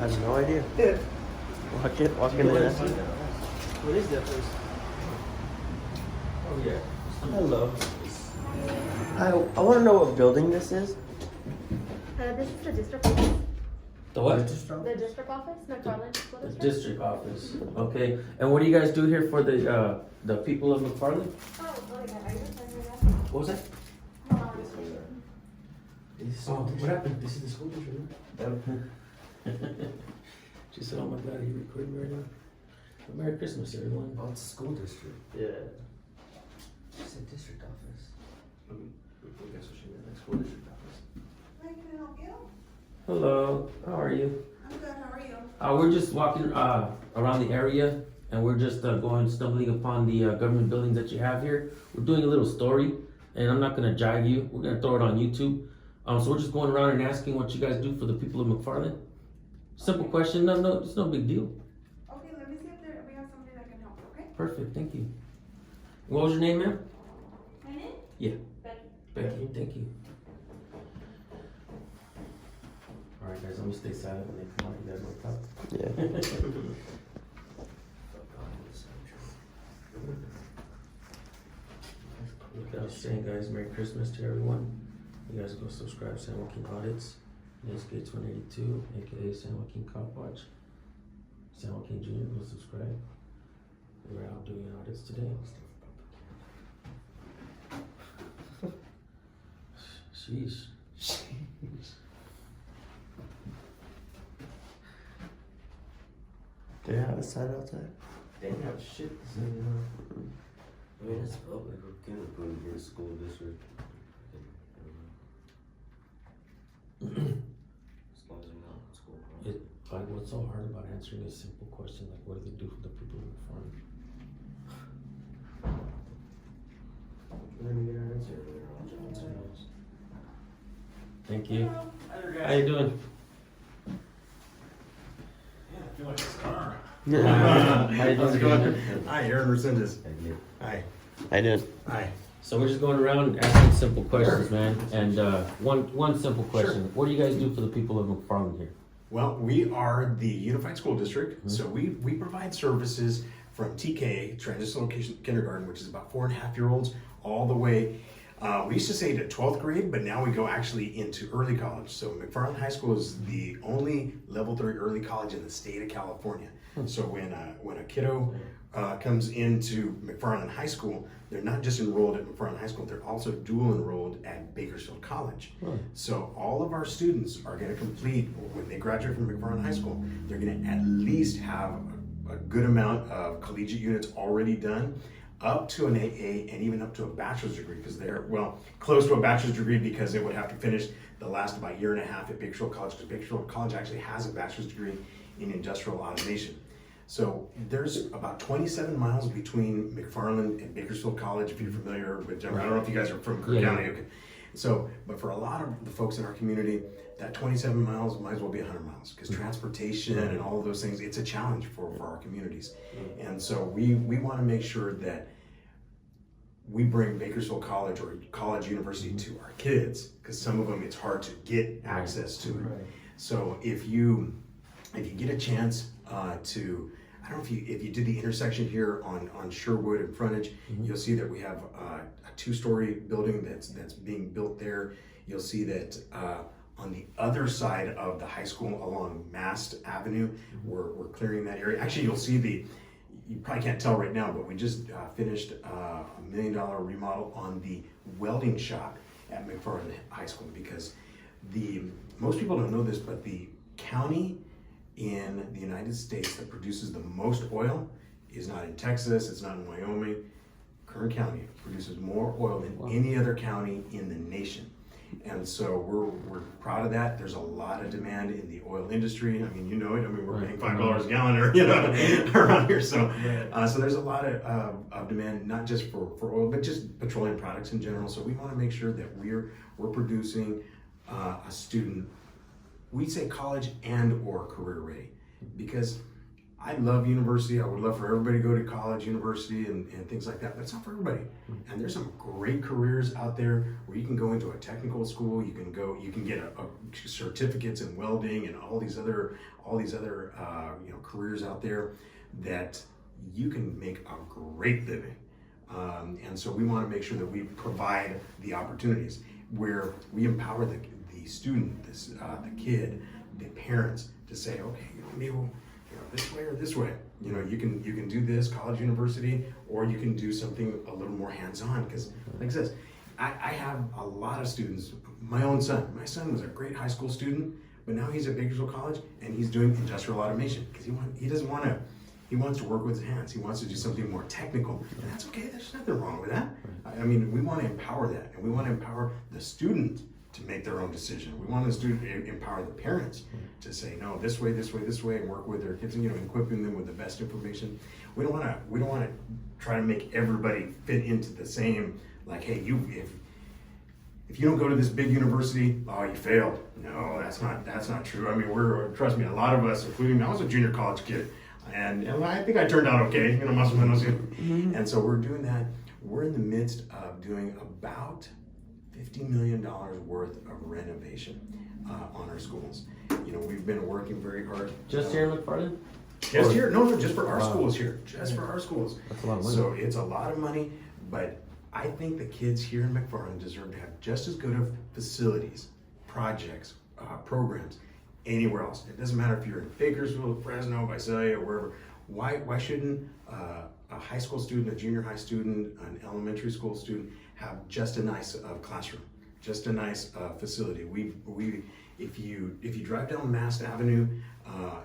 have no idea. Yeah. Walk in there. What is that place? Oh yeah. Hello. Hi, I want to know what building this is. This is the district office. The what? The district office, McFarland School The District. district office. Okay. And what do you guys do here for the people of McFarland? Oh, okay. Are you What was that? Oh, what happened? This is the school district. She said, "Oh my God, are you recording right now?" Well, Merry Christmas, everyone. Oh, it's a school district. Yeah. It's a district office. That's what she meant, like school district office. Hi, can I help you? Hello. How are you? I'm good, how are you? We're just walking around the area, and we're just stumbling upon the government buildings that you have here. We're doing a little story, and I'm not gonna jive you. We're gonna throw it on YouTube. So we're just going around and asking what you guys do for the people of McFarland. Simple question. No, it's no big deal. Okay, let me see if we have somebody that can help you, okay? Perfect. Thank you. What was your name, ma'am? My name? Yeah. Becky. Becky. Thank you. All right, guys. Let me stay silent when they come out. You guys want to talk? Yeah. Like I was saying, guys, Merry Christmas to everyone. You guys go subscribe San Joaquin Audits. Gates 182, aka San Joaquin Cop Watch. San Joaquin Jr., go subscribe. We're out doing audits today. Sheesh. Do you have a sign outside? They don't have shit to say, you know. I mean, it's public, we're gonna go to your school district. As long as you're not in school. Like, what's so hard about answering a simple question like, what do they do for the people in the farm? Let me get our answer later on. Thank you. Hi there, How you doing? Yeah, I feel like it's a car. How you How's it doing? going? Hi, Aaron Resendez. Thank you. Hi. I did. Hi. So we're just going around asking simple questions, man. And one simple question. What do you guys do for the people of McFarland here? Well, we are the Unified School District, so we provide services from TK, Transitional Location Kindergarten, which is about 4.5-year-olds, all the way. We used to say to 12th grade, but now we go actually into early college. So McFarland High School is the only level 3 early college in the state of California. So when a kiddo comes into McFarland High School, they're not just enrolled at McFarland High School, they're also dual enrolled at Bakersfield College. So all of our students are going to complete, when they graduate from McFarland High School, they're going to at least have a good amount of collegiate units already done, up to an AA and even up to a bachelor's degree, because they're, well, close to a bachelor's degree because they would have to finish the last about year and a half at Bakersfield College, because Bakersfield College actually has a bachelor's degree in industrial automation. So there's about 27 miles between McFarland and Bakersfield College, if you're familiar with Denver. I don't know if you guys are from Cook County. Okay. So, but for a lot of the folks in our community, that 27 miles might as well be 100 miles, because transportation and all of those things, it's a challenge for our communities. And so we want to make sure that we bring Bakersfield College or college university to our kids, because some of them it's hard to get access to it. So if you get a chance to, I don't know if you did the intersection here on Sherwood and frontage, you'll see that we have a 2-story building that's being built there. You'll see that on the other side of the high school along Mast Avenue, we're clearing that area. Actually, you'll see you probably can't tell right now, but we just finished a $1 million remodel on the welding shop at McFarland High School, because most people don't know this, but the county in the United States that produces the most oil is not in Texas, it's not in Wyoming. Kern County produces more oil than any other county in the nation. And so we're proud of that. There's a lot of demand in the oil industry. I mean, you know it. I mean, we're paying $5 a gallon or, around here. So so there's a lot of demand, not just for oil, but just petroleum products in general. So we want to make sure that we're producing a student, we say college and or career ready, because I love university. I would love for everybody to go to college, university, and things like that. But it's not for everybody. And there's some great careers out there where you can go into a technical school. You can get a certificates in welding and all these other careers out there that you can make a great living. And so we want to make sure that we provide the opportunities where we empower the student, the kid, the parents to say, okay, maybe we'll, this way or this way. You can do this, college, university, or you can do something a little more hands-on. Because, like I said, I have a lot of students. My own son. My son was a great high school student, but now he's at Bakersfield College and he's doing industrial automation because he doesn't want to. He wants to work with his hands. He wants to do something more technical, and that's okay. There's nothing wrong with that. I mean, we want to empower that, and we want to empower the student to make their own decision. We want the student to empower the parents to say, no, this way, this way, this way, and work with their kids, equipping them with the best information. We don't want to try to make everybody fit into the same, like, hey, if you don't go to this big university, oh, you failed. No, that's not true. I mean, trust me, a lot of us, including me, I was a junior college kid, and I think I turned out okay, más o menos. And so we're doing that. We're in the midst of doing about $50 million worth of renovation on our schools. We've been working very hard. Just here in McFarland? Just here? No, just for our schools here. Just for our schools. That's a lot of money. So it's a lot of money, but I think the kids here in McFarland deserve to have just as good of facilities, projects, programs anywhere else. It doesn't matter if you're in Bakersfield, Fresno, Visalia, or wherever. Why shouldn't a high school student, a junior high student, an elementary school student have just a nice classroom, just a nice facility? If you drive down Mass Avenue,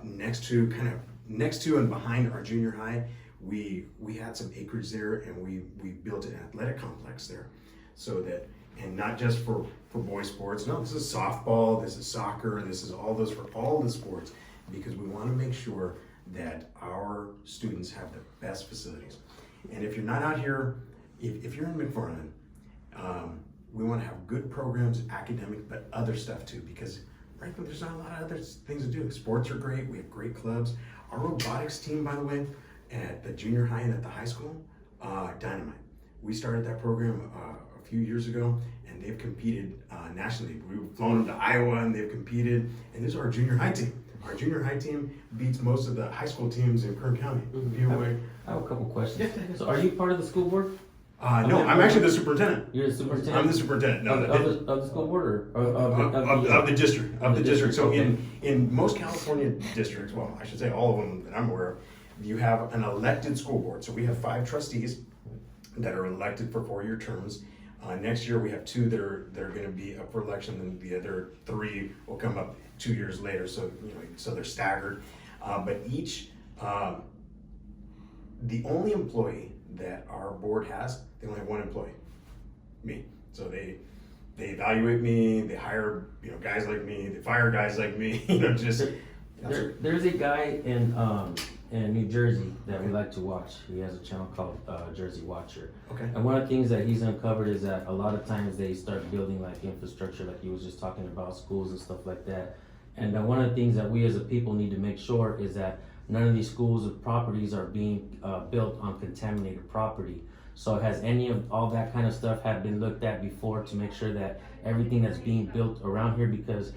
next to and behind our junior high, we had some acreage there, and we built an athletic complex there, so that, and not just for boys sports. No, this is softball, this is soccer, this is all those for all the sports, because we want to make sure that our students have the best facilities. And if you're not out here, if you're in McFarland, we want to have good programs, academic, but other stuff too, because frankly, there's not a lot of other things to do. Sports are great. We have great clubs. Our robotics team, by the way, at the junior high and at the high school, dynamite. We started that program a few years ago, and they've competed nationally. We've flown them to Iowa, and they've competed. And this is our junior high team. Our junior high team beats most of the high school teams in Kern County. I have a couple questions. So are you part of the school board? No, I'm actually the superintendent. You're the superintendent? I'm the superintendent. No, of the school board, or of the district. Of the district. So okay. in most California districts, well, I should say all of them that I'm aware of, you have an elected school board. So we have 5 trustees that are elected for 4-year terms. Next year we have 2 that are going to be up for election, and the other 3 will come up 2 years later. So so they're staggered. But each the only employee that our board has, they only have 1 employee, me. So they evaluate me, they hire guys like me, they fire guys like me. There's a guy in New Jersey that we like to watch. He has a channel called Jersey Watcher. Okay. And one of the things that he's uncovered is that a lot of times they start building like infrastructure, like he was just talking about, schools and stuff like that. And one of the things that we as a people need to make sure is that none of these schools or properties are being built on contaminated property. So has any of all that kind of stuff have been looked at before to make sure that everything that's being built around here, because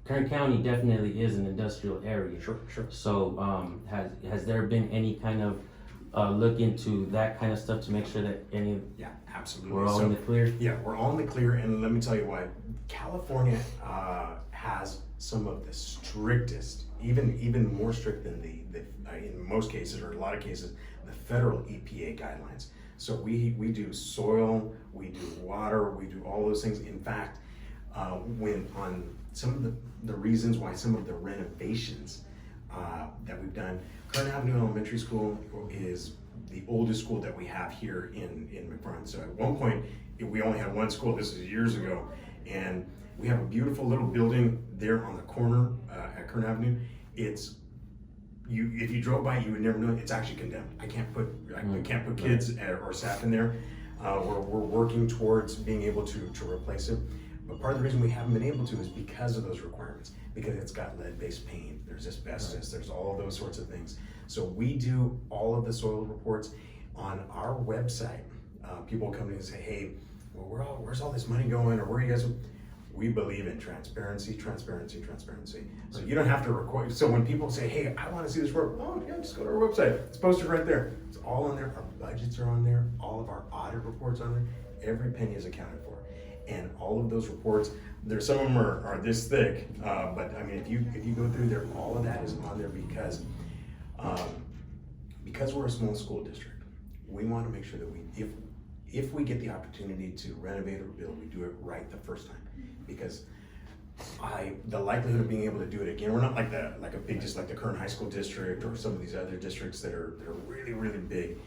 Kern County definitely is an industrial area. Sure. So has there been any kind of look into that kind of stuff to make sure that Yeah, absolutely. we're all in the clear? Yeah, we're all in the clear, and let me tell you why. California has some of the strictest, even more strict than the in most cases, or a lot of cases, the federal EPA guidelines. So we do soil, we do water, we do all those things. In fact, when on some of the reasons why some of the renovations that we've done, Kern Avenue Elementary School is the oldest school that we have here in McFarland. So at one point, we only had 1 school. This is years ago, and we have a beautiful little building there on the corner at Kern Avenue. If you drove by, you would never know. It's actually condemned. I can't put kids or staff in there. We're working towards being able to replace it. But part of the reason we haven't been able to is because of those requirements, because it's got lead-based paint, there's asbestos, there's all of those sorts of things. So we do all of the soil reports on our website. People come in and say, hey, well, where's all this money going, or where are you guys? We believe in transparency, transparency, transparency. So you don't have to record. So when people say, hey, I want to see this report, oh yeah, just go to our website. It's posted right there. It's all on there. Our budgets are on there. All of our audit reports on there. Every penny is accounted for. And all of those reports, there's some of them are this thick, but I mean, if you go through there, all of that is on there because we're a small school district. We want to make sure that if we get the opportunity to renovate or build, we do it right the first time. Because the likelihood of being able to do it again, we're not like a big, just like the current high school district or some of these other districts that are really, really big.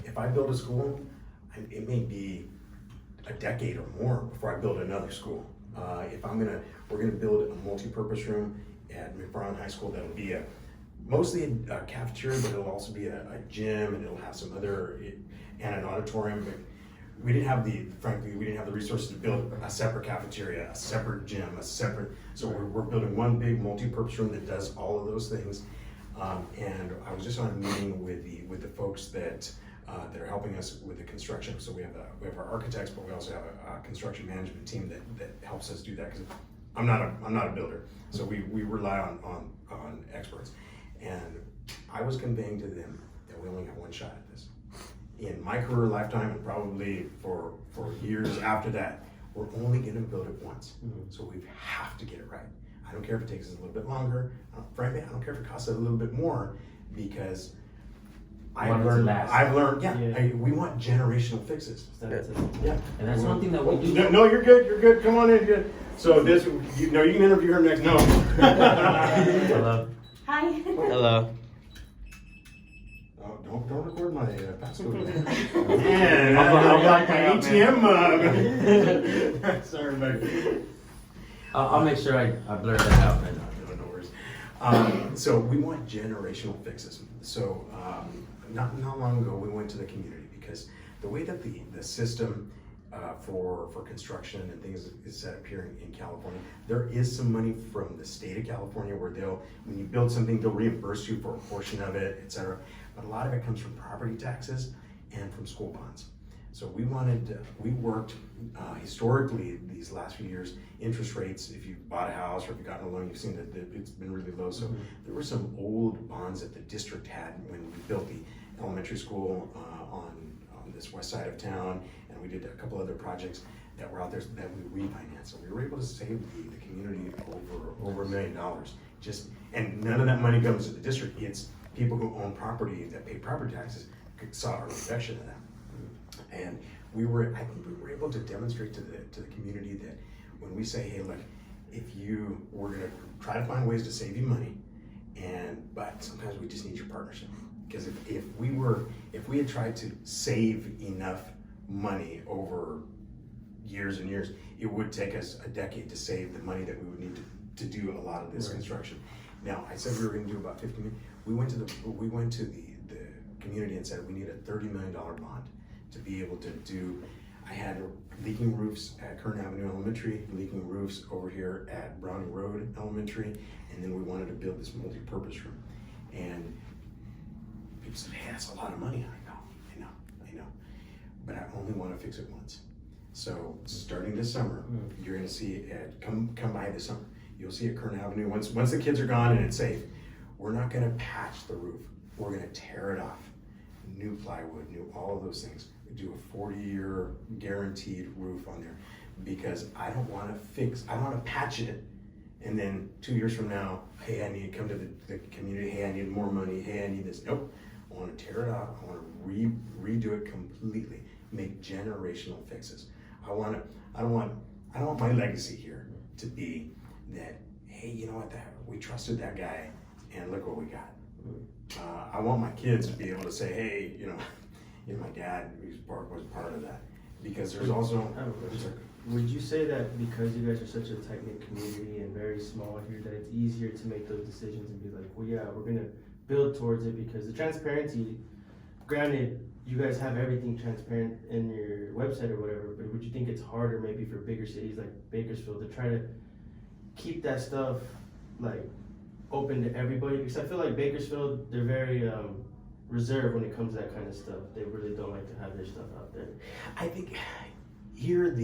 If I build a school, it may be a decade or more before I build another school. We're gonna build a multi-purpose room at McFarland High School that'll be mostly a cafeteria, but it'll also be a gym, and it'll have some other, and an auditorium. But we didn't have the resources to build a separate cafeteria, a separate gym, so we're building one big multi-purpose room that does all of those things. And I was just on a meeting with the folks that are helping us with the construction. So we have our architects, but we also have a construction management team that helps us do that, because I'm not a builder, so we rely on experts. And I was conveying to them that we only have one shot at this. In my career lifetime, and probably for years after that, we're only gonna build it once. So we have to get it right. I don't care if it takes us a little bit longer. Frankly, I don't care if it costs us a little bit more, because I've learned, we want generational fixes. Yeah. And that's one thing that we do. No, you're good, come on in, good. So you can interview her next, no. Hello. Hi. Hello. Oh, don't record my passcode. Man, I'll like my ATM. Sorry, mate. I'll make sure I blur that out. No worries. So we want generational fixes. So not long ago, we went to the community, because the way that the system for construction and things is set up here in California, there is some money from the state of California where when you build something, they'll reimburse you for a portion of it, etc. But a lot of it comes from property taxes and from school bonds. So we worked historically these last few years, interest rates, if you bought a house or if you got a loan, you've seen that it's been really low. So there were some old bonds that the district had when we built the elementary school on this west side of town, and we did a couple other projects that were out there that we refinanced. So we were able to save the community over $1 million. And none of that money comes to the district. It's people who own property that pay property taxes saw a reduction of that. And I think we were able to demonstrate to the community that when we say, hey, look, we're gonna try to find ways to save you money, but sometimes we just need your partnership. Because if we had tried to save enough money over years and years, it would take us a decade to save the money that we would need to do a lot of this construction. Now, I said we were gonna do about 50 million. We went to the community and said we need a $30 million bond to be able to do. I had leaking roofs at Kern Avenue Elementary, leaking roofs over here at Browning Road Elementary, and then we wanted to build this multi-purpose room. And people said, hey, that's a lot of money. I know. But I only want to fix it once. So starting this summer, you're gonna see it come by this summer. You'll see at Kern Avenue, once the kids are gone and it's safe, we're not gonna patch the roof. We're gonna tear it off. New plywood, all of those things. We do a 40-year guaranteed roof on there, because I don't want to patch it, and then 2 years from now, hey, I need to come to the community, hey, I need more money, hey, I need this. Nope, I want to tear it off, I want to redo it completely, make generational fixes. I don't want my legacy here to be that, hey, you know what, we trusted that guy, and look what we got. I want my kids to be able to say, hey, my dad was part of that. Because there's also. Would you say that because you guys are such a tight-knit community and very small here, that it's easier to make those decisions and be like, well, yeah, we're gonna build towards it, because the transparency, granted, you guys have everything transparent in your website or whatever, but would you think it's harder maybe for bigger cities like Bakersfield to try to keep that stuff like open to everybody? Because I feel like Bakersfield, they're very reserved when it comes to that kind of stuff. They really don't like to have their stuff out there. I think here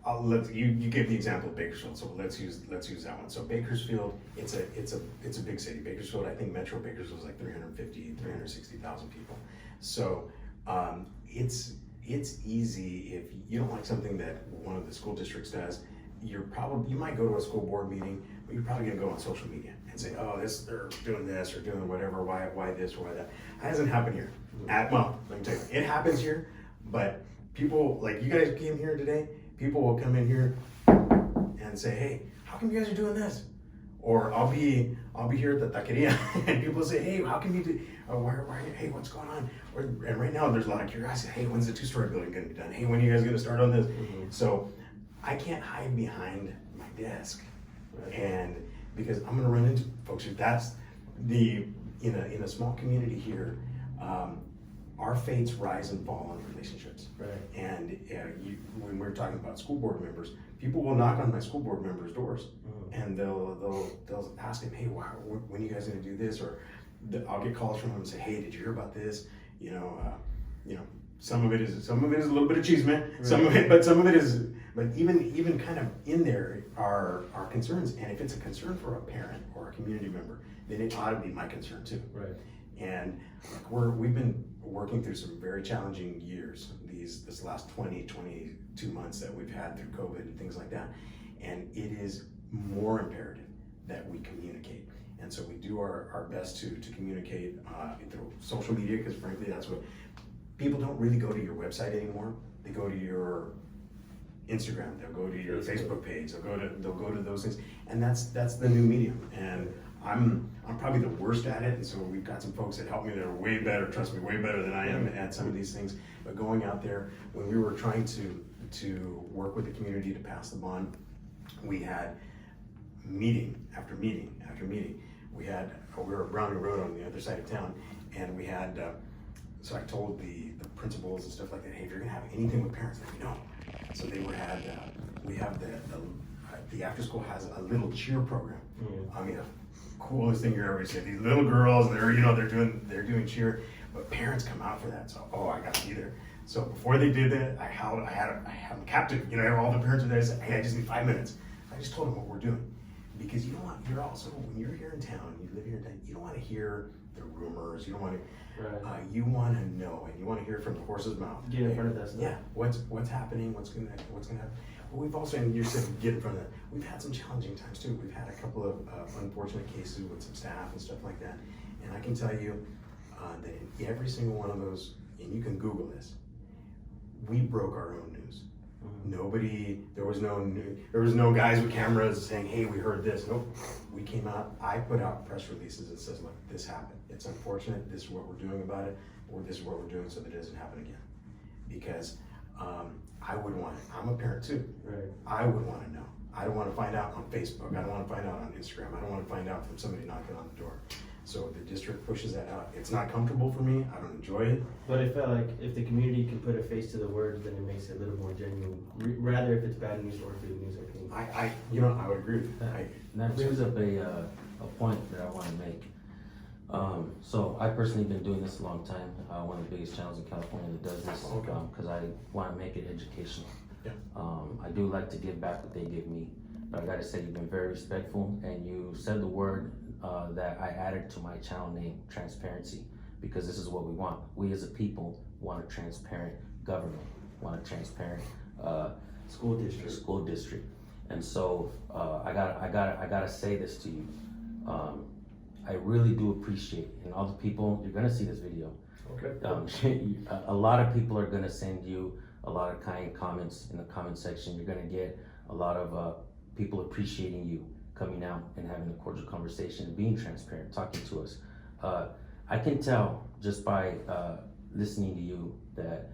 I'll let you gave the example of Bakersfield, so let's use that one. So Bakersfield, it's a big city. Bakersfield, I think Metro Bakersfield is like 360,000 people. So it's easy if you don't like something that one of the school districts does. You might go to a school board meeting, but you're probably gonna go on social media and say, oh, they're doing this or doing whatever, why this or why that. That doesn't happen here. Well, let me tell you, it happens here, but people, like you guys came here today, people will come in here and say, hey, how come you guys are doing this? Or I'll be here at the taqueria and people say, hey, how come you do, hey, what's going on? And right now there's a lot of curiosity. Hey, when's the 2-story building gonna be done? Hey, when are you guys gonna start on this? So I can't hide behind my desk. And because I'm gonna run into folks who that's in a small community here, our fates rise and fall on relationships. Right. And when we're talking about school board members, people will knock on my school board members' doors, and they'll ask them, hey, when are you guys gonna do this? Or I'll get calls from them and say, hey, did you hear about this? Some of it is a little bit of achievement, right. Some of it is, but even kind of in there are concerns. And if it's a concern for a parent or a community member, then it ought to be my concern too. Right. And we've been working through some very challenging years, this last 22 months that we've had through COVID and things like that. And it is more imperative that we communicate. And so we do our best to communicate through social media, because frankly, that's what people don't really go to your website anymore. They go to your Instagram, they'll go to your Facebook page, they'll go to those things. And that's the new medium. And I'm probably the worst at it, and so we've got some folks that help me that are way better, trust me, way better than I am at some of these things. But going out there, when we were trying to work with the community to pass the bond, we had meeting after meeting after meeting. We were at Browning Road on the other side of town, and we had, so I told the principals and stuff like that, hey, if you're gonna have anything with parents, let me know. So we have the after school has a little cheer program. I mean, coolest thing you're ever see. These little girls, they're doing cheer, but parents come out for that. So I got to be there. So before they did that, I had them captive. All the parents were there. I said, hey, I just need 5 minutes. I just told them what we're doing, because you don't want. You're also, when you're here in town, you live here in town, you don't want to hear the rumors. You don't want to. Right. You want to know, and you want to hear it from the horse's mouth. Get in front of that stuff. Yeah. What's happening? What's gonna happen? But we've also, and you said get in front of that. We've had some challenging times too. We've had a couple of unfortunate cases with some staff and stuff like that. And I can tell you that in every single one of those, and you can Google this, we broke our own news. There was no guys with cameras saying, hey, we heard this. Nope. We came out, I put out press releases that says, look, this happened. It's unfortunate. This is what we're doing about it, or this is what we're doing so that it doesn't happen again. Because I would want it. I'm a parent too. Right. I would want to know. I don't want to find out on Facebook. I don't want to find out on Instagram. I don't want to find out from somebody knocking on the door. So the district pushes that out. It's not comfortable for me. I don't enjoy it. But I felt like if the community can put a face to the words, then it makes it a little more genuine. Rather if it's bad news or good news, I think. I would agree with that. That brings up a point that I want to make. So I personally been doing this a long time. One of the biggest channels in California that does this, because I want to make it educational. Yeah. I do like to give back what they give me, but I got to say you've been very respectful, and you said the word that I added to my channel name, transparency, because this is what we want. We as a people want a transparent government, want a transparent School district. And so I gotta say this to you. I really do appreciate, and all the people, you're gonna see this video. Okay. A lot of people are gonna send you a lot of kind comments in the comment section. You're gonna get a lot of people appreciating you coming out and having a cordial conversation, being transparent, talking to us. I can tell just by listening to you that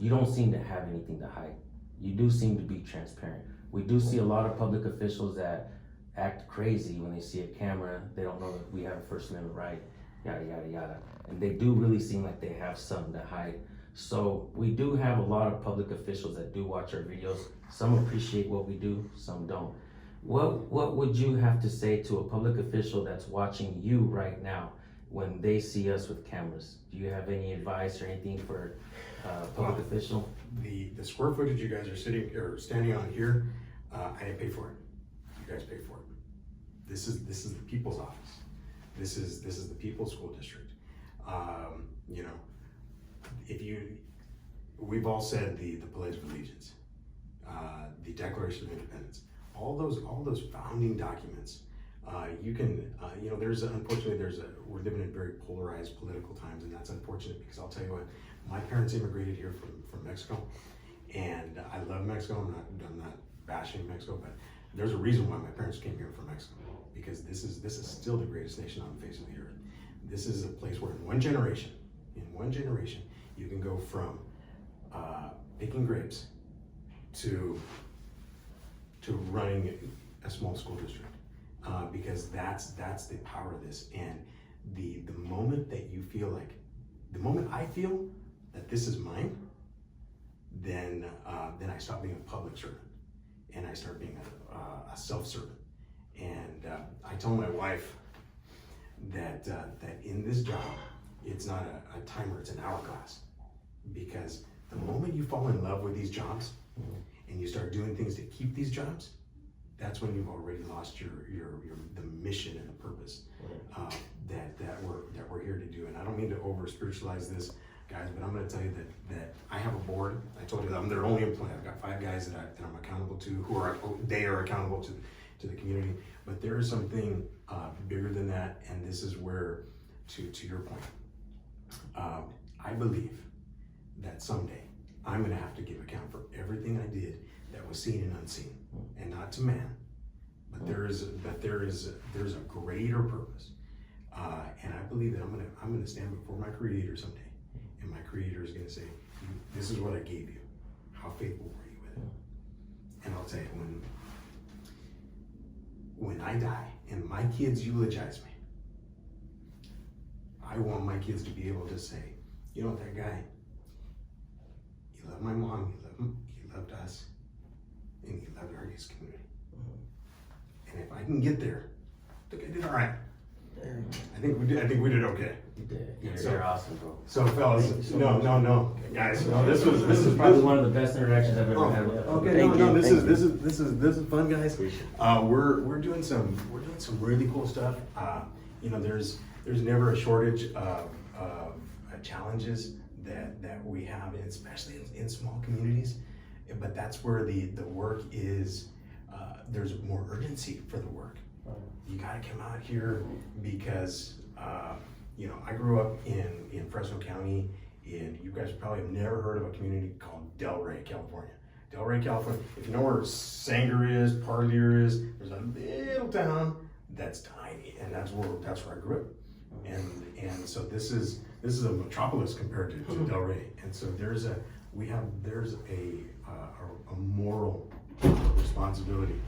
you don't seem to have anything to hide. You do seem to be transparent. We do see a lot of public officials that act crazy when they see a camera. They don't know that we have a First Amendment right, yada, yada, yada. And they do really seem like they have something to hide. So we do have a lot of public officials that do watch our videos. Some appreciate what we do, some don't. What would you have to say to a public official that's watching you right now when they see us with cameras? Do you have any advice or anything for a public official? The square footage you guys are standing on here, I didn't pay for it. You guys paid for it. This is the people's office. This is the people's school district. You know, we've all said the Pledge of Allegiance, the Declaration of Independence, all those founding documents. You can, you know, we're living in very polarized political times, and that's unfortunate because I'll tell you what, my parents immigrated here from Mexico, and I love Mexico. I'm not bashing Mexico, but there's a reason why my parents came here from Mexico, because this is still the greatest nation on the face of the earth. This is a place where in one generation, you can go from picking grapes to running a small school district, because that's the power of this. And the moment that you feel like, the moment I feel that this is mine, then I stop being a public servant and I start being a self-servant. And I told my wife that in this job, it's not a timer, it's an hourglass. Because the moment you fall in love with these jobs and you start doing things to keep these jobs, that's when you've already lost the mission and the purpose that we're here to do. And I don't mean to over spiritualize this, guys, but I'm going to tell you that I have a board. I told you that I'm their only employee. I've got 5 guys that I'm accountable to, they are accountable to the community. But there is something bigger than that, and this is where, to your point, I believe that someday I'm going to have to give account for everything I did that was seen and unseen, and not to man, but there is a greater purpose, and I believe that I'm going to stand before my Creator someday, and my Creator is going to say, "This is what I gave you. How faithful were you with it?" And I'll tell you, when I die and my kids eulogize me, I want my kids to be able to say, "You know what, that guy, he loved my mom, he loved us, and he loved our youth community." And if I can get there, I think I did all right. I think we did okay. You did. So- You're awesome, bro. So fellas, no, guys, this This is probably one of the best interactions I've ever had with you. Okay, Thank no, you, this thank is fun, guys. We're doing some really cool stuff. You know, there's never a shortage of challenges that we have, and especially in small communities. But that's where the work is. There's more urgency for the work. You got to come out here because you know, I grew up in Fresno County, and you guys probably have never heard of a community called Delray, California. Delray, California. If you know where Sanger is, Parlier is, there's a little town that's tiny, and that's where I grew up. And so this is a metropolis compared to Delray. And so there's a moral responsibility.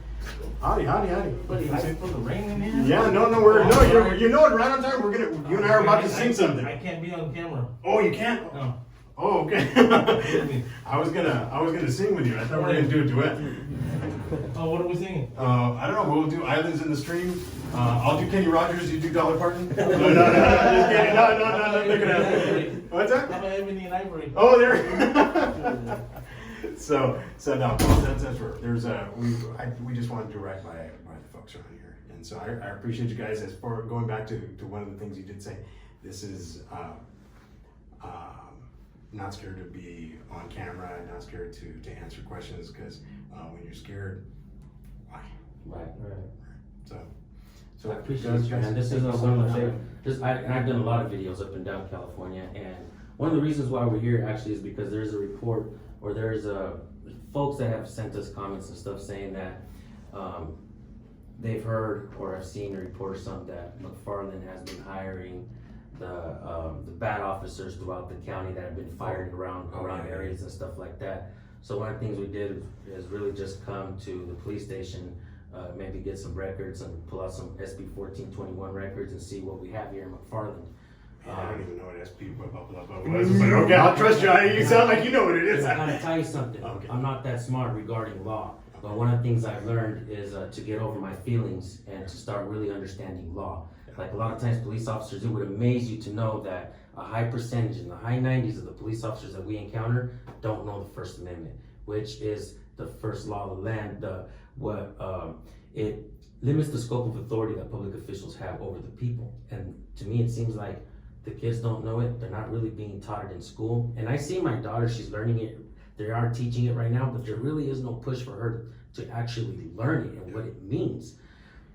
Howdy. Buddy, I put the rain in here? Yeah, no, you know it right on time. You and I are about to sing something. I can't be on camera. Oh, you can't? No. Oh, okay. I was gonna sing with you. I thought we were gonna do a duet. Oh, what are we singing? I don't know. We'll do Islands in the Stream. I'll do Kenny Rogers. You do Dolly Parton. No, just kidding. No. Look at that. What's that? How about Ebony and Ivory? Oh, there. So no, that's where there's we just want to do right by the folks around here, and so I appreciate you guys. As for going back to one of the things you did say, this is not scared to be on camera, not scared to answer questions, because when you're scared, why? Right. So I appreciate you, man. This is one of my favorite. I've done a lot of videos up and down California, and one of the reasons why we're here actually is because there's a report, or there's folks that have sent us comments and stuff saying that they've heard or have seen a report or something that McFarland has been hiring the bad officers throughout the county that have been fired around areas and stuff like that. So one of the things we did is really just come to the police station, maybe get some records and pull out some SB 1421 records and see what we have here in McFarland. Man, I don't even know what SP blah blah blah blah was, but okay, I'll trust you. You sound like you know what it is. I gotta tell you something. Okay. I'm not that smart regarding law, but one of the things I've learned is to get over my feelings and to start really understanding law. Like a lot of times police officers, it would amaze you to know that a high percentage, in the high 90s of the police officers that we encounter don't know the First Amendment, which is the first law of the land. It limits the scope of authority that public officials have over the people. And to me, it seems like the kids don't know it. They're not really being taught it in school. And I see my daughter, she's learning it. They are teaching it right now, but there really is no push for her to actually learn it and what it means.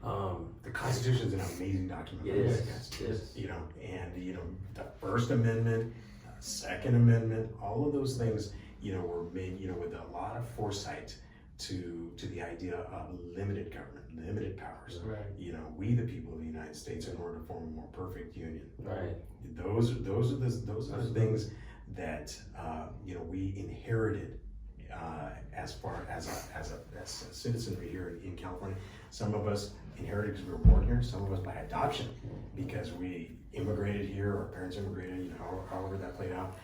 The Constitution is an amazing document. It is. You know, and you know, the First Amendment, the Second Amendment, all of those things, you know, were made, you know, with a lot of foresight to the idea of limited government, limited powers. Right. You know, we the people of the United States, in order to form a more perfect union. Right. Those are the things that you know, we inherited as far as a citizenry here in California. Some of us inherited because we were born here. Some of us by adoption because we immigrated here. Our parents immigrated. You know, however that played out.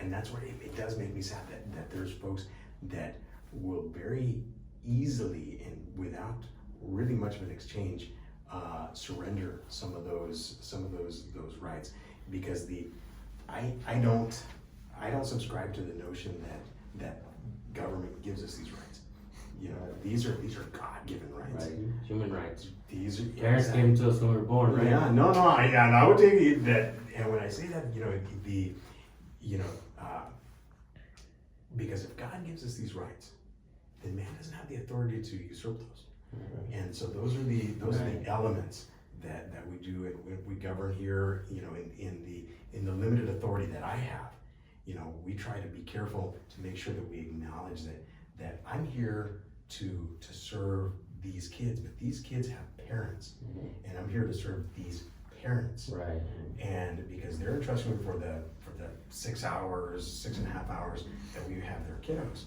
And that's where it does make me sad that there's folks that will very easily and without really much of an exchange surrender some of those rights, because I don't subscribe to the notion that government gives us these rights. You know, these are God-given rights. Right. Human rights. These are Parents gave them to us when we were born, right? Yeah, no, and I would take it that, and when I say that, you know, because if God gives us these rights, then man doesn't have the authority to usurp those. Mm-hmm. And so those are the elements that we do, and we govern here, you know, in the limited authority that I have. You know, we try to be careful to make sure that we acknowledge that I'm here to serve these kids, but these kids have parents, and I'm here to serve these parents. Right. And because they're entrusting me for the 6 hours, 6.5 hours that we have their kiddos,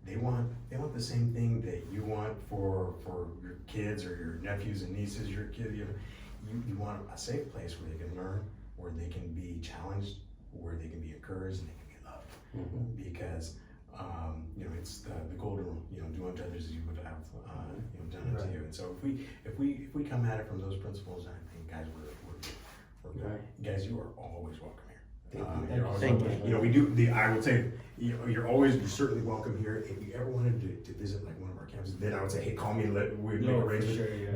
they want the same thing that you want for your kids or your nephews and nieces, your kid. You want a safe place where they can learn, where they can be challenged, where they can be encouraged, and they can be loved. Mm-hmm. Because you know, it's the golden rule. You know, do unto others as you would have you know, done unto you. And so if we come at it from those principles, I think, guys, we're good. Right. Guys, you are always welcome here. Thank you. You know, we do I would say, you know, you're certainly welcome here. If you ever wanted to visit like one of our campuses, then I would say, hey, call me and we'd make arrangements. Sure, yeah.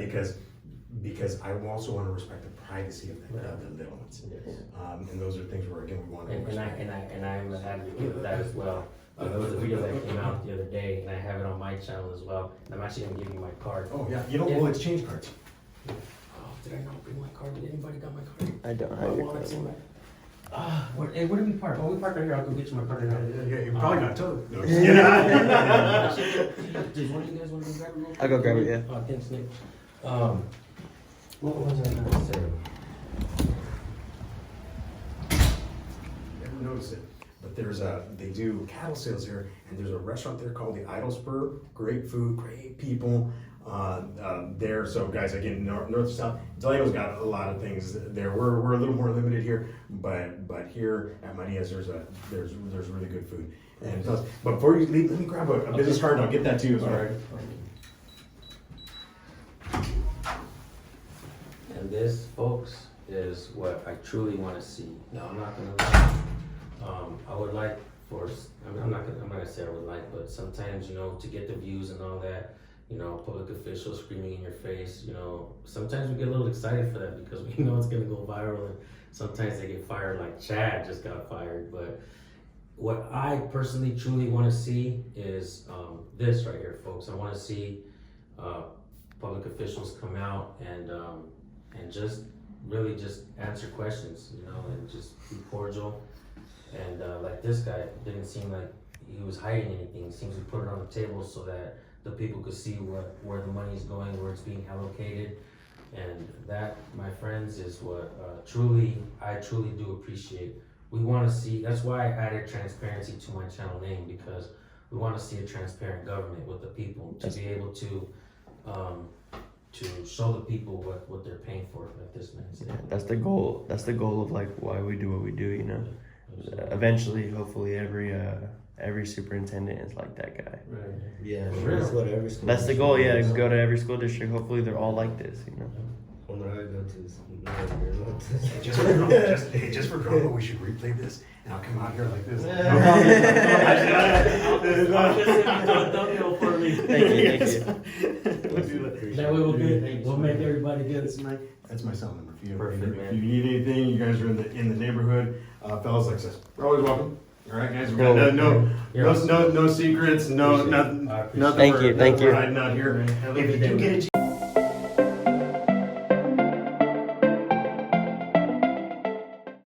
Because I also want to respect the privacy of the little ones. Yes. And those are things where, again, we want to And respect. I'm an advocate of that as well. There was a video that came out the other day, and I have it on my channel as well. And I'm actually gonna give you my card. Oh yeah, you know, we'll exchange cards. Oh, did I not bring my card? Did anybody got my card? I don't My have your wallet's card. in my. Where did we park? Oh, we parked right here. I'll go get you my card right now. Yeah, you're probably not told. No, Does one of you guys want to grab it real quick? I'll go grab it, yeah. Oh, thanks, Nick. What was I gonna say? Never noticed it, but they do cattle sales here, and there's a restaurant there called the Idle Spur. Great food, great people there. So guys, again, north to south, Toledo's got a lot of things there. We're a little more limited here, but here at Maria's there's really good food. And but before you leave, let me grab a business card and I'll get that to you as well. All right. And this, folks, is what I truly want to see. Now, I'm not gonna lie. I would like I'm not gonna say I would like, but sometimes, you know, to get the views and all that, you know, public officials screaming in your face, you know, sometimes we get a little excited for that because we know it's gonna go viral, and sometimes they get fired, like Chad just got fired. But what I personally truly want to see is this right here, folks. I want to see public officials come out and just really just answer questions, you know, and just be cordial. And like this guy, didn't seem like he was hiding anything. It seems he put it on the table so that the people could see where the money is going, where it's being allocated. And that, my friends, is what I truly do appreciate. We want to see, that's why I added transparency to my channel name, because we want to see a transparent government with the people, to be able to to show the people what they're paying for, like this man said. Yeah, that's the goal. That's the goal of like why we do what we do. You know, eventually, hopefully, every superintendent is like that guy. Right. Yeah, For real. that's what every school. That's the goal. Yeah, district go to every school district. Hopefully, they're all like this. You know. I wonder how I got to this. No, you're not this. Just for drama, we should replay this, and I'll come out here like this. Thank you. That way we'll make everybody good. That's my cell number. If you, Perfect, if man. you need anything, you guys are in the neighborhood. Fellas like this, we're always welcome. All right, guys. We got no secrets. No nothing. I appreciate it. Nothing. Thank you, We're thank you. hiding out here. Have a If good you day, do man. get a